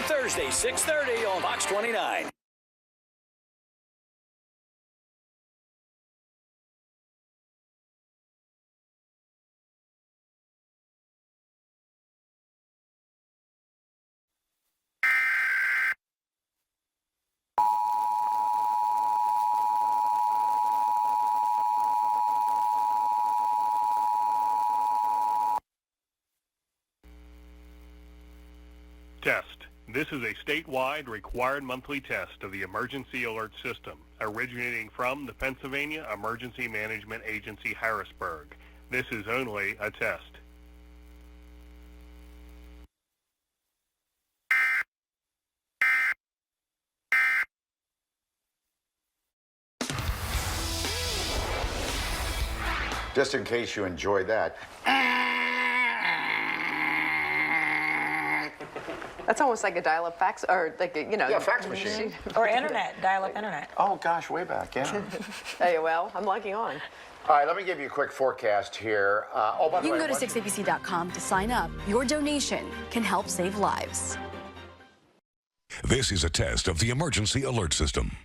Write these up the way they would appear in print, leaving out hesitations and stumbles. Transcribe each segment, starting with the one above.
Thursday, 6:30 on Fox 29. Test. This is a statewide required monthly test of the emergency alert system originating from the Pennsylvania Emergency Management Agency, Harrisburg. This is only a test. Just in case you enjoy that. That's almost like a dial-up fax, or like a, Yeah, fax machine. Or internet, dial-up internet. Oh, gosh, way back, yeah. AOL, I'm logging on. All right, let me give you a quick forecast here. By the You way, can go to 6abc.com to sign up. Your donation can help save lives. This is a test of the emergency alert system.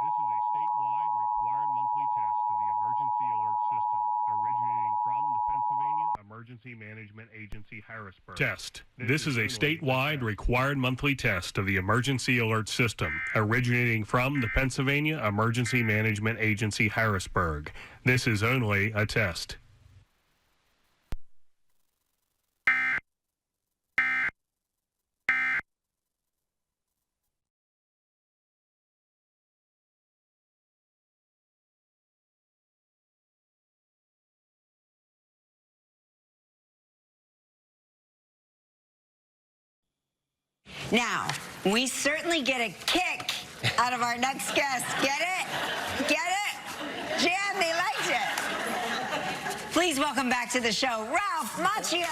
This is a statewide required monthly test of the emergency alert system originating from the Pennsylvania Emergency Management Agency, Harrisburg. Test. This is a statewide required monthly test of the emergency alert system originating from the Pennsylvania Emergency Management Agency, Harrisburg. This is only a test. Now, we certainly get a kick out of our next guest. Get it? Get it? Jan, they liked it. Please welcome back to the show, Ralph Macchio.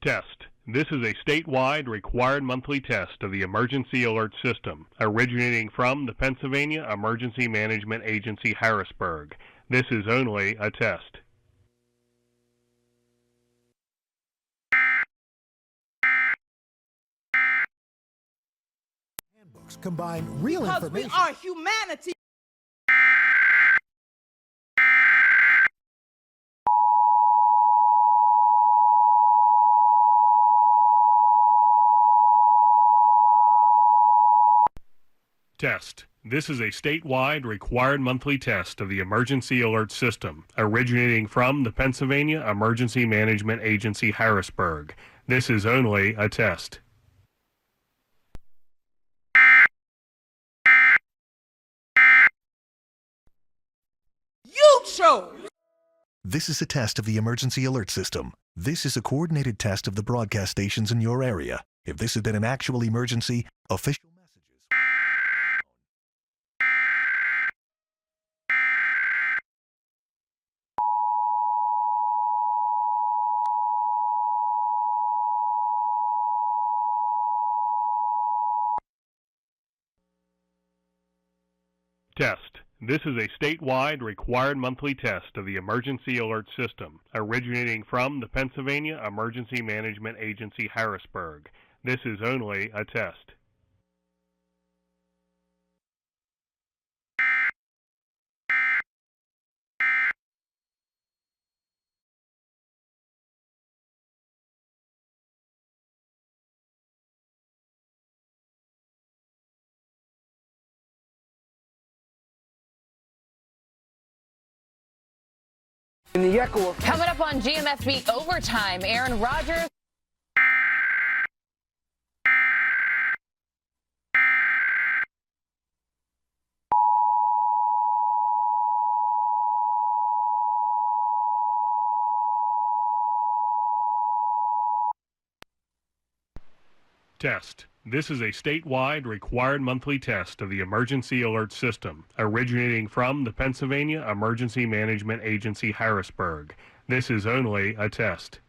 Test. This is a statewide required monthly test of the emergency alert system originating from the Pennsylvania Emergency Management Agency, Harrisburg. This is only a test. Handbooks combine real information. Because we are humanity. Test. This is a statewide required monthly test of the emergency alert system originating from the Pennsylvania Emergency Management Agency, Harrisburg. This is only a test. You chose. This is a test of the emergency alert system. This is a coordinated test of the broadcast stations in your area. If this had been an actual emergency, official messages. Test. This is a statewide required monthly test of the emergency alert system originating from the Pennsylvania Emergency Management Agency, Harrisburg. This is only a test. In the echo of Coming up on GMFB Overtime, Aaron Rodgers. Test. This is a statewide required monthly test of the emergency alert system, originating from the Pennsylvania Emergency Management Agency, Harrisburg. This is only a test.